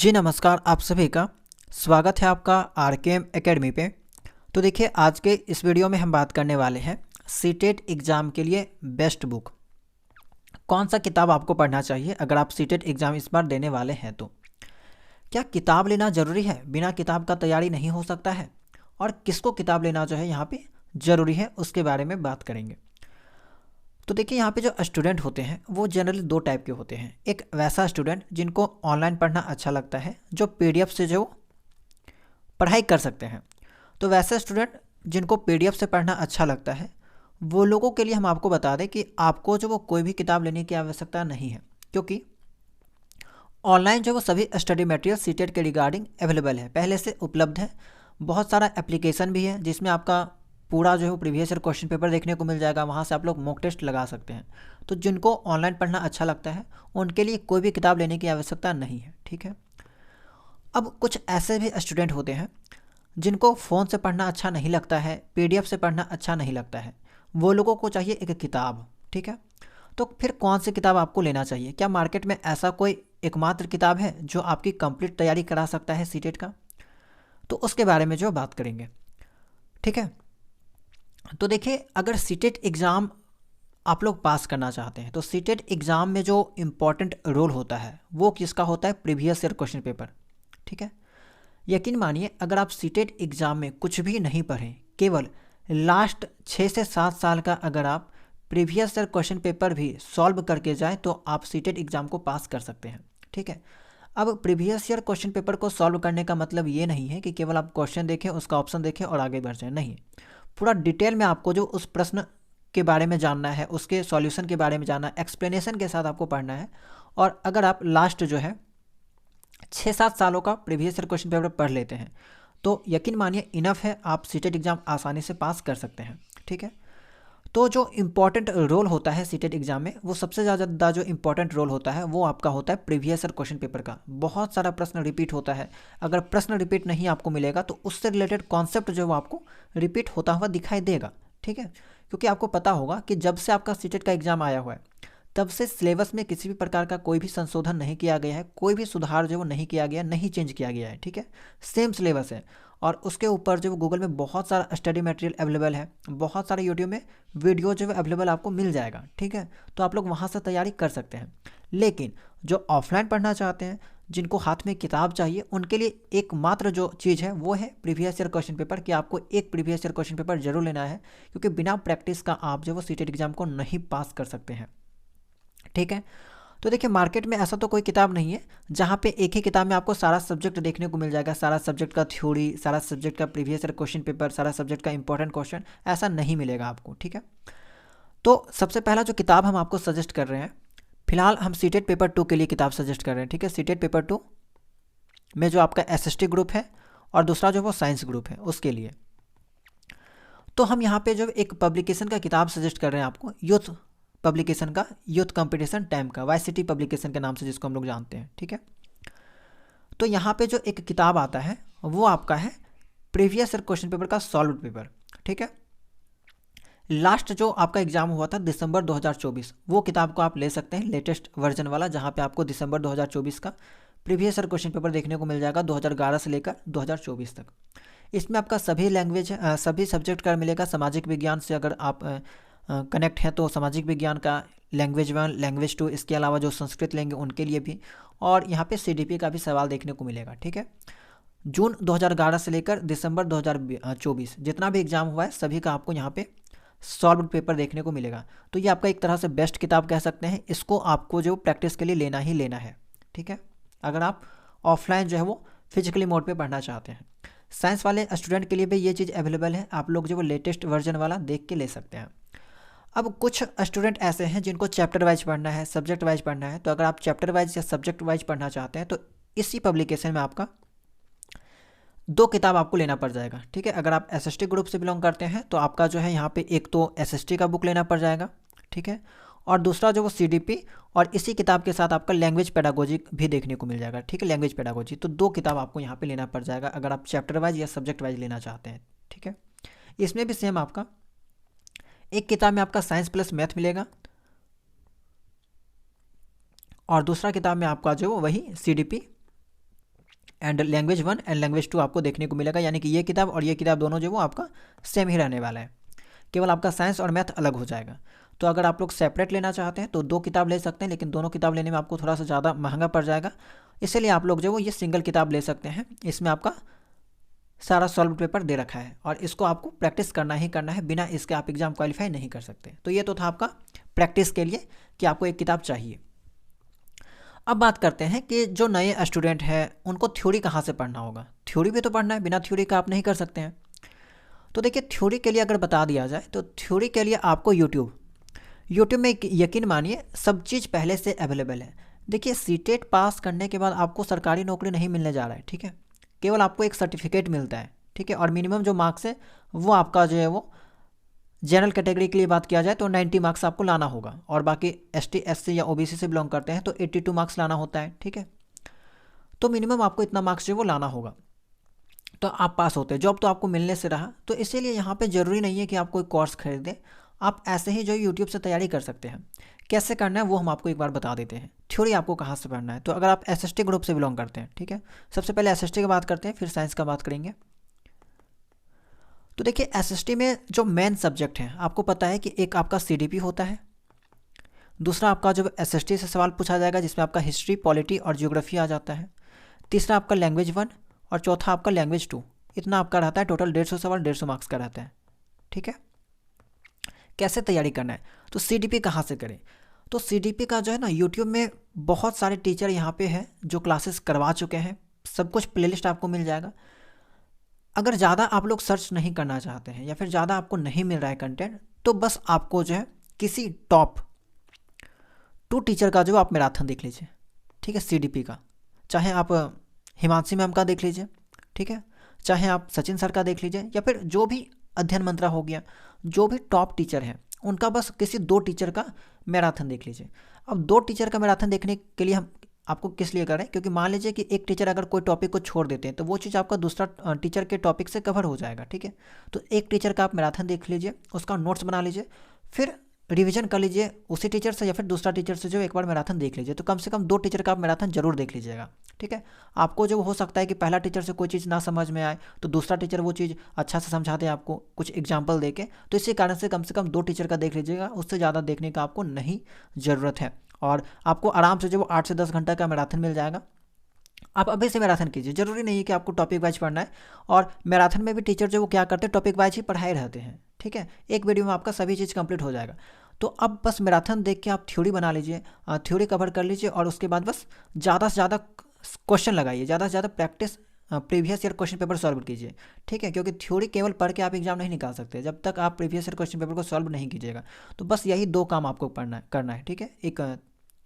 जी नमस्कार, आप सभी का स्वागत है आपका आरकेएम एकेडमी पे। तो देखिए, आज के इस वीडियो में हम बात करने वाले हैं सीटेट एग्ज़ाम के लिए बेस्ट बुक। कौन सा किताब आपको पढ़ना चाहिए अगर आप सीटेट एग्ज़ाम इस बार देने वाले हैं तो। क्या किताब लेना ज़रूरी है? बिना किताब का तैयारी नहीं हो सकता है? और किसको किताब लेना जो है यहाँ पे ज़रूरी है, उसके बारे में बात करेंगे। तो देखिए, यहाँ पे जो स्टूडेंट होते हैं वो जनरली दो टाइप के होते हैं। एक वैसा स्टूडेंट जिनको ऑनलाइन पढ़ना अच्छा लगता है, जो पीडीएफ से जो पढ़ाई कर सकते हैं। तो वैसे स्टूडेंट जिनको पीडीएफ से पढ़ना अच्छा लगता है, वो लोगों के लिए हम आपको बता दें कि आपको जो वो कोई भी किताब लेने की आवश्यकता नहीं है, क्योंकि ऑनलाइन जो वो सभी स्टडी मटेरियल सीटेट के रिगार्डिंग अवेलेबल है, पहले से उपलब्ध है। बहुत सारा एप्लीकेशन भी है जिसमें आपका पूरा जो है प्रीवियस ईयर क्वेश्चन पेपर देखने को मिल जाएगा। वहाँ से आप लोग मॉक टेस्ट लगा सकते हैं। तो जिनको ऑनलाइन पढ़ना अच्छा लगता है उनके लिए कोई भी किताब लेने की आवश्यकता नहीं है, ठीक है। अब कुछ ऐसे भी स्टूडेंट होते हैं जिनको फ़ोन से पढ़ना अच्छा नहीं लगता है, पीडीएफ से पढ़ना अच्छा नहीं लगता है, वो लोगों को चाहिए एक किताब, ठीक है। तो फिर कौन सी किताब आपको लेना चाहिए? क्या मार्केट में ऐसा कोई एकमात्र किताब है जो आपकी कंप्लीट तैयारी करा सकता है सीटेट का? तो उसके बारे में जो बात करेंगे, ठीक है। तो देखिए, अगर सीटेट एग्ज़ाम आप लोग पास करना चाहते हैं तो सीटेट एग्ज़ाम में जो इम्पॉर्टेंट रोल होता है वो किसका होता है? प्रीवियस ईयर क्वेश्चन पेपर, ठीक है। यकीन मानिए, अगर आप सीटेट एग्ज़ाम में कुछ भी नहीं पढ़ें, केवल लास्ट 6 से 7 साल का अगर आप प्रीवियस ईयर क्वेश्चन पेपर भी सॉल्व करके जाएं तो आप सीटेट एग्ज़ाम को पास कर सकते हैं, ठीक है। अब प्रीवियस ईयर क्वेश्चन पेपर को सॉल्व करने का मतलब ये नहीं है कि केवल आप क्वेश्चन देखें, उसका ऑप्शन देखें और आगे बढ़ जाएं, नहीं। पूरा डिटेल में आपको जो उस प्रश्न के बारे में जानना है, उसके सॉल्यूशन के बारे में जानना है, एक्सप्लेनेशन के साथ आपको पढ़ना है। और अगर आप लास्ट जो है 6-7 सालों का प्रीवियस ईयर क्वेश्चन पेपर पढ़ लेते हैं तो यकीन मानिए इनफ है, आप सीटेट एग्ज़ाम आसानी से पास कर सकते हैं, ठीक है। तो जो इम्पॉर्टेंट रोल होता है सीटेट एग्ज़ाम में, वो सबसे ज़्यादा जो इम्पॉर्टेंट रोल होता है वो आपका होता है प्रीवियस ईयर क्वेश्चन पेपर का। बहुत सारा प्रश्न रिपीट होता है। अगर प्रश्न रिपीट नहीं आपको मिलेगा तो उससे रिलेटेड कॉन्सेप्ट जो वो आपको रिपीट होता हुआ दिखाई देगा, ठीक है। क्योंकि आपको पता होगा कि जब से आपका सीटेट का एग्ज़ाम आया हुआ है तब से सिलेबस में किसी भी प्रकार का कोई भी संशोधन नहीं किया गया है, कोई भी सुधार जो वो नहीं किया गया, नहीं चेंज किया गया है, ठीक है। सेम सिलेबस है। और उसके ऊपर जो गूगल में बहुत सारा स्टडी मटेरियल अवेलेबल है, बहुत सारे यूट्यूब में वीडियो जो है अवेलेबल आपको मिल जाएगा, ठीक है। तो आप लोग वहाँ से तैयारी कर सकते हैं। लेकिन जो ऑफलाइन पढ़ना चाहते हैं, जिनको हाथ में किताब चाहिए, उनके लिए एकमात्र जो चीज़ है वो है प्रीवियस ईयर क्वेश्चन पेपर, कि आपको एक प्रीवियस ईयर क्वेश्चन पेपर जरूर लेना है, क्योंकि बिना प्रैक्टिस का आप जो वो सीटेट एग्जाम को नहीं पास कर सकते हैं, ठीक है। तो देखिए, मार्केट में ऐसा तो कोई किताब नहीं है जहाँ पे एक ही किताब में आपको सारा सब्जेक्ट देखने को मिल जाएगा, सारा सब्जेक्ट का थ्योरी, सारा सब्जेक्ट का प्रीवियस ईयर क्वेश्चन पेपर, सारा सब्जेक्ट का इंपॉर्टेंट क्वेश्चन, ऐसा नहीं मिलेगा आपको, ठीक है। तो सबसे पहला जो किताब हम आपको सजेस्ट कर रहे हैं, फिलहाल हम सीटेट पेपर 2 के लिए किताब सजेस्ट कर रहे हैं, ठीक है। सीटेट पेपर 2 में जो आपका एसएसटी ग्रुप है और दूसरा जो वो साइंस ग्रुप है उसके लिए। तो हम यहाँ पे जो एक पब्लिकेशन का किताब सजेस्ट कर रहे हैं आपको, यूथ पब्लिकेशन का, यूथ कंपटीशन टाइम का, वाईसीटी पब्लिकेशन के नाम से जिसको हम लोग जानते हैं, ठीक है। तो यहाँ पे जो एक किताब आता है वो आपका है प्रीवियस ईयर क्वेश्चन पेपर का सॉल्व्ड पेपर, ठीक है। लास्ट जो आपका एग्जाम हुआ था दिसंबर 2024, वो किताब को आप ले सकते हैं, लेटेस्ट वर्जन वाला, जहाँ पे आपको दिसंबर 2024 का प्रीवियस ईयर क्वेश्चन पेपर देखने को मिल जाएगा 2011 से लेकर 2024 तक। इसमें आपका सभी लैंग्वेज, सभी सब्जेक्ट का मिलेगा। सामाजिक विज्ञान से अगर आप कनेक्ट हैं तो सामाजिक विज्ञान का लैंग्वेज 1, लैंग्वेज 2, इसके अलावा जो संस्कृत लेंगे उनके लिए भी, और यहाँ पे सीडीपी का भी सवाल देखने को मिलेगा, ठीक है। जून 2011 से लेकर दिसंबर 2024 जितना भी एग्जाम हुआ है सभी का आपको यहाँ पे सॉल्व्ड पेपर देखने को मिलेगा। तो ये आपका एक तरह से बेस्ट किताब कह सकते हैं। इसको आपको जो प्रैक्टिस के लिए लेना ही लेना है, ठीक है, अगर आप ऑफलाइन जो है वो फिजिकली मोड पे पढ़ना चाहते हैं। साइंस वाले स्टूडेंट के लिए भी ये चीज़ अवेलेबल है, आप लोग जो वो लेटेस्ट वर्जन वाला देख के ले सकते हैं। अब कुछ स्टूडेंट ऐसे हैं जिनको चैप्टर वाइज पढ़ना है, सब्जेक्ट वाइज पढ़ना है। तो अगर आप चैप्टर वाइज या सब्जेक्ट वाइज पढ़ना चाहते हैं तो इसी पब्लिकेशन में आपका 2 किताब आपको लेना पड़ जाएगा, ठीक है। अगर आप एसएसटी ग्रुप से बिलोंग करते हैं तो आपका जो है यहाँ पे एक तो एसएसटी का बुक लेना पड़ जाएगा, ठीक है, और दूसरा जो वो सीडीपी, और इसी किताब के साथ आपका लैंग्वेज पेडागोजी भी देखने को मिल जाएगा, ठीक है, लैंग्वेज पेडागोजी। तो 2 किताब आपको यहाँ पे लेना पड़ जाएगा अगर आप चैप्टर वाइज या सब्जेक्ट वाइज लेना चाहते हैं, ठीक है। इसमें भी सेम आपका एक किताब में आपका साइंस प्लस मैथ मिलेगा और दूसरा किताब में आपका जो वही CDP and language 1 and language 2 आपको देखने को मिलेगा, यानी कि ये किताब और ये किताब दोनों जो वो आपका सेम ही रहने वाला है, केवल आपका साइंस और मैथ अलग हो जाएगा। तो अगर आप लोग सेपरेट लेना चाहते हैं तो 2 किताब ले सकते हैं, लेकिन दोनों किताब लेने में आपको थोड़ा सा ज़्यादा महंगा पड़ जाएगा, इसीलिए आप लोग जो वो ये सिंगल किताब ले सकते हैं। इसमें आपका सारा सॉल्व पेपर दे रखा है और इसको आपको प्रैक्टिस करना ही करना है, बिना इसके आप एग्ज़ाम क्वालिफाई नहीं कर सकते। तो ये तो था आपका प्रैक्टिस के लिए कि आपको एक किताब चाहिए। अब बात करते हैं कि जो नए स्टूडेंट हैं उनको थ्योरी कहाँ से पढ़ना होगा। थ्योरी भी तो पढ़ना है, बिना थ्योरी का आप नहीं कर सकते हैं। तो देखिए, थ्योरी के लिए अगर बता दिया जाए तो थ्योरी के लिए आपको यूट्यूब में यकीन मानिए सब चीज़ पहले से अवेलेबल है। देखिए, सीटेट पास करने के बाद आपको सरकारी नौकरी नहीं मिलने जा रहा है, ठीक है, केवल आपको एक सर्टिफिकेट मिलता है, ठीक है, और मिनिमम जो मार्क्स है वो आपका जो है वो जनरल कैटेगरी के लिए बात किया जाए तो 90 मार्क्स आपको लाना होगा, और बाकी ST SC या OBC से बिलोंग करते हैं तो 82 मार्क्स लाना होता है, ठीक है। तो मिनिमम आपको इतना मार्क्स जो वो लाना होगा, तो आप पास होते हैं। जॉब तो आपको मिलने से रहा, तो इसीलिए यहाँ पे ज़रूरी नहीं है कि आप कोई कोर्स खरीदें, आप ऐसे ही जो यूट्यूब से तैयारी कर सकते हैं। कैसे करना है वो हम आपको एक बार बता देते हैं। थ्योरी आपको कहाँ से पढ़ना है, तो अगर आप SST ग्रुप से बिलोंग करते हैं, ठीक है, सबसे पहले SST की बात करते हैं, फिर साइंस का बात करेंगे। तो देखिए, SST में जो मेन सब्जेक्ट हैं आपको पता है कि एक आपका CDP होता है, दूसरा आपका जो SST से सवाल पूछा जाएगा जिसमें आपका हिस्ट्री, पॉलिटी और ज्योग्राफी आ जाता है, तीसरा आपका लैंग्वेज 1 और चौथा आपका लैंग्वेज 2। इतना आपका रहता है, टोटल 150 सवाल 150 मार्क्स का रहता है, ठीक है। कैसे तैयारी करना है, तो CDP कहाँ से करें, तो CDP का जो है ना, यूट्यूब में बहुत सारे टीचर यहाँ पे हैं जो क्लासेस करवा चुके हैं, सब कुछ प्लेलिस्ट आपको मिल जाएगा। अगर ज़्यादा आप लोग सर्च नहीं करना चाहते हैं या फिर ज़्यादा आपको नहीं मिल रहा है कंटेंट, तो बस आपको जो है किसी टॉप 2 टीचर का जो आप मैराथन देख लीजिए, ठीक है, CDP का, चाहे आप हिमांशी मैम का देख लीजिए, ठीक है, चाहे आप सचिन सर का देख लीजिए, या फिर जो भी अध्ययन मंत्रा हो गया, जो भी टॉप टीचर हैं उनका बस किसी 2 टीचर का मैराथन देख लीजिए। अब 2 टीचर का मैराथन देखने के लिए हम आपको किस लिए करें, क्योंकि मान लीजिए कि एक टीचर अगर कोई टॉपिक को छोड़ देते हैं तो वो चीज़ आपका दूसरा टीचर के टॉपिक से कवर हो जाएगा, ठीक है। तो एक टीचर का आप मैराथन देख लीजिए, उसका नोट्स बना लीजिए, फिर रिवीजन कर लीजिए उसी टीचर से या फिर दूसरा टीचर से जो एक बार मैराथन देख लीजिए। तो कम से कम 2 टीचर का आप मैराथन जरूर देख लीजिएगा, ठीक है। आपको जो हो सकता है कि पहला टीचर से कोई चीज़ ना समझ में आए तो दूसरा टीचर वो चीज़ अच्छा से समझा दे आपको कुछ एग्जाम्पल दे के, तो इसी कारण से कम 2 टीचर का देख लीजिएगा, उससे ज़्यादा देखने का आपको नहीं ज़रूरत है, और आपको आराम से जो 8 से 10 घंटा का मैराथन मिल जाएगा। आप अभी से मैराथन कीजिए, जरूरी नहीं है कि आपको टॉपिक वाइज पढ़ना है, और मैराथन में भी टीचर जो वो क्या करते हैं, टॉपिक वाइज ही पढ़ाए रहते हैं, ठीक है, एक वीडियो में आपका सभी चीज़ कंप्लीट हो जाएगा। तो अब बस मैराथन देख के आप थ्योरी बना लीजिए, थ्योरी कवर कर लीजिए, और उसके बाद बस ज़्यादा से ज़्यादा क्वेश्चन लगाइए, ज़्यादा से ज़्यादा practice previous year question paper solve कीजिए, ठीक है, क्योंकि थ्योरी केवल पढ़ के आप एग्जाम नहीं निकाल सकते जब तक आप प्रीवियस ईयर क्वेश्चन पेपर को सॉल्व नहीं कीजिएगा। तो बस यही 2 काम आपको करना है, ठीक है, एक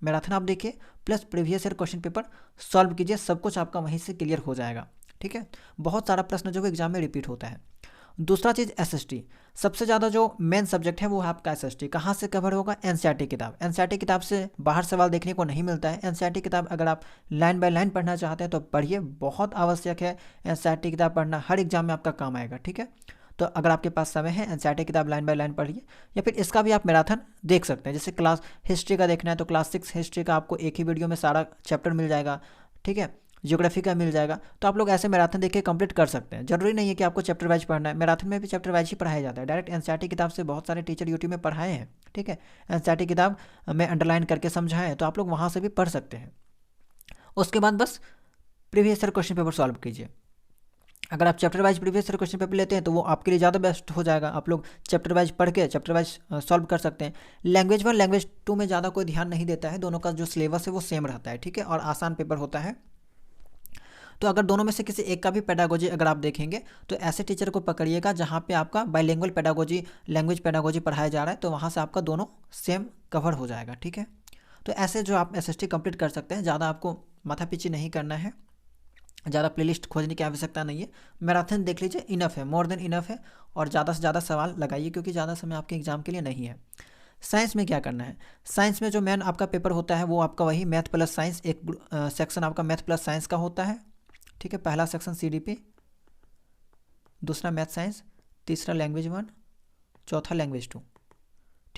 मैराथन आप देखिए plus previous year question paper solve कीजिए, सब कुछ आपका वहीं से क्लियर हो जाएगा, ठीक है। बहुत सारा प्रश्न जो एग्जाम में रिपीट होता है। दूसरा चीज़ SST, सबसे ज़्यादा जो मेन सब्जेक्ट है वो है आपका SST। कहाँ से कवर होगा, NCERT किताब। NCERT किताब से बाहर सवाल देखने को नहीं मिलता है। NCERT किताब अगर आप लाइन बाय लाइन पढ़ना चाहते हैं तो पढ़िए, बहुत आवश्यक है NCERT किताब पढ़ना, हर एग्जाम में आपका काम आएगा, ठीक है। तो अगर आपके पास समय है NCERT किताब लाइन बाय लाइन पढ़िए, या फिर इसका भी आप मैराथन देख सकते हैं। जैसे क्लास हिस्ट्री का देखना है तो क्लास 6 हिस्ट्री का आपको एक ही वीडियो में सारा चैप्टर मिल जाएगा, ठीक है, ज्योग्राफी का मिल जाएगा। तो आप लोग ऐसे मैराथन देख के कंप्लीट कर सकते हैं, जरूरी नहीं है कि आपको चैप्टर वाइज पढ़ना है, मैराथन में भी चैप्टर वाइज ही पढ़ाया जाता है। डायरेक्ट NCERT किताब से बहुत सारे टीचर यूट्यूब में पढ़ाए हैं, ठीक है, NCERT किताब में अंडरलाइन करके समझाएं, तो आप लोग वहाँ से भी पढ़ सकते हैं। उसके बाद बस previous year question paper solve कीजिए। अगर आप chapter wise previous year question paper लेते हैं तो वो आपके लिए ज़्यादा बेस्ट हो जाएगा, आप लोग चैप्टर वाइज पढ़ के चैप्टर वाइज सॉल्व कर सकते हैं। लैंग्वेज 1 लैंग्वेज 2 में ज़्यादा कोई ध्यान नहीं देता है, दोनों का जो सिलेबस है वो सेम रहता है, ठीक है, और आसान पेपर होता है। तो अगर दोनों में से किसी एक का भी पेडागोजी अगर आप देखेंगे तो ऐसे टीचर को पकड़िएगा जहाँ पे आपका बाइलिंगुअल पेडागोजी, लैंग्वेज पेडागोजी पढ़ाया जा रहा है, तो वहाँ से आपका दोनों सेम कवर हो जाएगा, ठीक है। तो ऐसे जो आप SST कंप्लीट कर सकते हैं, ज़्यादा आपको माथापीची नहीं करना है, ज़्यादा प्लेलिस्ट खोजने की आवश्यकता नहीं है, मैराथन देख लीजिए, इनफ है, मोर देन इनफ है, और ज़्यादा से ज़्यादा सवाल लगाइए क्योंकि ज़्यादा समय आपके एग्जाम के लिए नहीं है। साइंस में क्या करना है, साइंस में जो मेन आपका पेपर होता है वो आपका वही मैथ प्लस साइंस, एक सेक्शन आपका मैथ प्लस साइंस का होता है, ठीक है। पहला सेक्शन CDP, दूसरा मैथ साइंस, तीसरा लैंग्वेज 1, चौथा लैंग्वेज 2,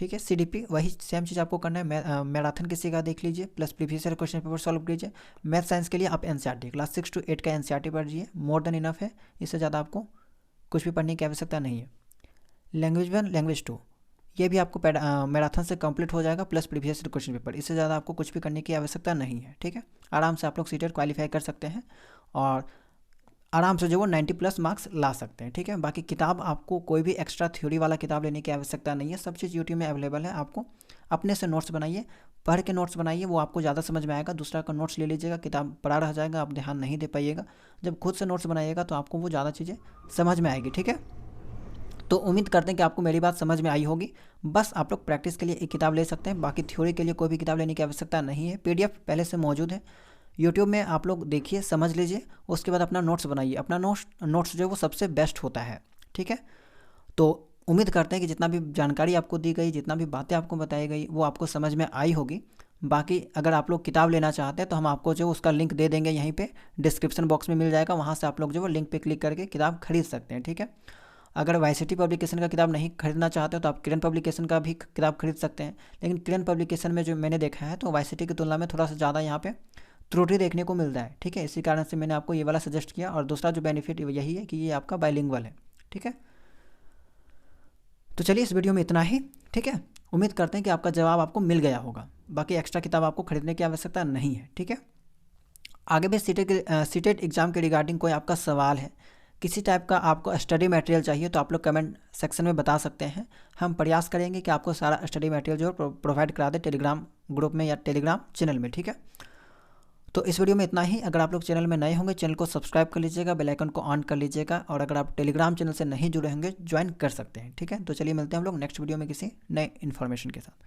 ठीक है। CDP वही सेम चीज़ आपको करना है। मैराथन किसी का देख लीजिए, plus previous year question paper solve कीजिए। मैथ साइंस के लिए आप NCERT क्लास 6 to 8 का NCERT पढ़िए, मोर देन इनफ है। इससे ज़्यादा आपको कुछ भी पढ़ने की आवश्यकता नहीं है। लैंग्वेज 1 लैंग्वेज 2 ये भी आपको मैराथन से कंप्लीट हो जाएगा, plus previous year question paper. इससे ज़्यादा आपको कुछ भी करने की आवश्यकता नहीं है, ठीक है। आराम से आप लोग सीटेट क्वालिफाई कर सकते हैं और आराम से जो वो 90+ मार्क्स ला सकते हैं, ठीक है। बाकी किताब आपको कोई भी एक्स्ट्रा थ्योरी वाला किताब लेने की आवश्यकता नहीं है, सब चीज़ यूट्यूब में अवेलेबल है। आपको अपने से नोट्स बनाइए, पढ़ के नोट्स बनाइए, वो आपको ज़्यादा समझ में आएगा। दूसरा का नोट्स ले लीजिएगा, किताब पढ़ा रह जाएगा, आप ध्यान नहीं दे पाइएगा। जब खुद से नोट्स बनाइएगा तो आपको वो ज़्यादा चीज़ें समझ में आएगी, ठीक है। तो उम्मीद करते हैं कि आपको मेरी बात समझ में आई होगी। बस आप लोग प्रैक्टिस के लिए एक किताब ले सकते हैं, बाकी थ्योरी के लिए कोई भी किताब लेने की आवश्यकता नहीं है। PDF पहले से मौजूद है यूट्यूब में, आप लोग देखिए, समझ लीजिए, उसके बाद अपना नोट्स बनाइए। अपना नोट्स जो है वो सबसे बेस्ट होता है, ठीक है। तो उम्मीद करते हैं कि जितना भी जानकारी आपको दी गई, जितना भी बातें आपको बताई गई, वो आपको समझ में आई होगी। बाकी अगर आप लोग किताब लेना चाहते हैं तो हम आपको जो उसका लिंक दे देंगे, यहीं पे डिस्क्रिप्शन बॉक्स में मिल जाएगा, वहाँ से आप लोग जो वो लिंक पे क्लिक करके किताब खरीद सकते हैं, ठीक है। अगर YCT पब्लिकेशन का किताब नहीं खरीदना चाहते हो तो आप किरण पब्लिकेशन का भी किताब खरीद सकते हैं। लेकिन किरण पब्लिकेशन में जो मैंने देखा है तो YCT की तुलना में थोड़ा सा ज़्यादा यहाँ पे त्रुटि देखने को मिलता है, ठीक है। इसी कारण से मैंने आपको ये वाला सजेस्ट किया। और दूसरा जो बेनिफिट यही है कि ये आपका बाइलिंगुअल है, ठीक है। तो चलिए इस वीडियो में इतना ही, ठीक है। उम्मीद करते हैं कि आपका जवाब आपको मिल गया होगा। बाकी एक्स्ट्रा किताब आपको खरीदने की आवश्यकता नहीं है, ठीक है। आगे भी सीटेट एग्ज़ाम के रिगार्डिंग कोई आपका सवाल है, किसी टाइप का आपको स्टडी मटेरियल चाहिए तो आप लोग कमेंट सेक्शन में बता सकते हैं। हम प्रयास करेंगे कि आपको सारा स्टडी मटेरियल जो है प्रोवाइड करा दे टेलीग्राम ग्रुप में या टेलीग्राम चैनल में, ठीक है। तो इस वीडियो में इतना ही। अगर आप लोग चैनल में नए होंगे, चैनल को सब्सक्राइब कर लीजिएगा, बेल आइकन को ऑन कर लीजिएगा। और अगर आप टेलीग्राम चैनल से नहीं जुड़े होंगे, ज्वाइन कर सकते हैं, ठीक है। तो चलिए मिलते हैं हम लोग नेक्स्ट वीडियो में किसी नए इन्फॉर्मेशन के साथ।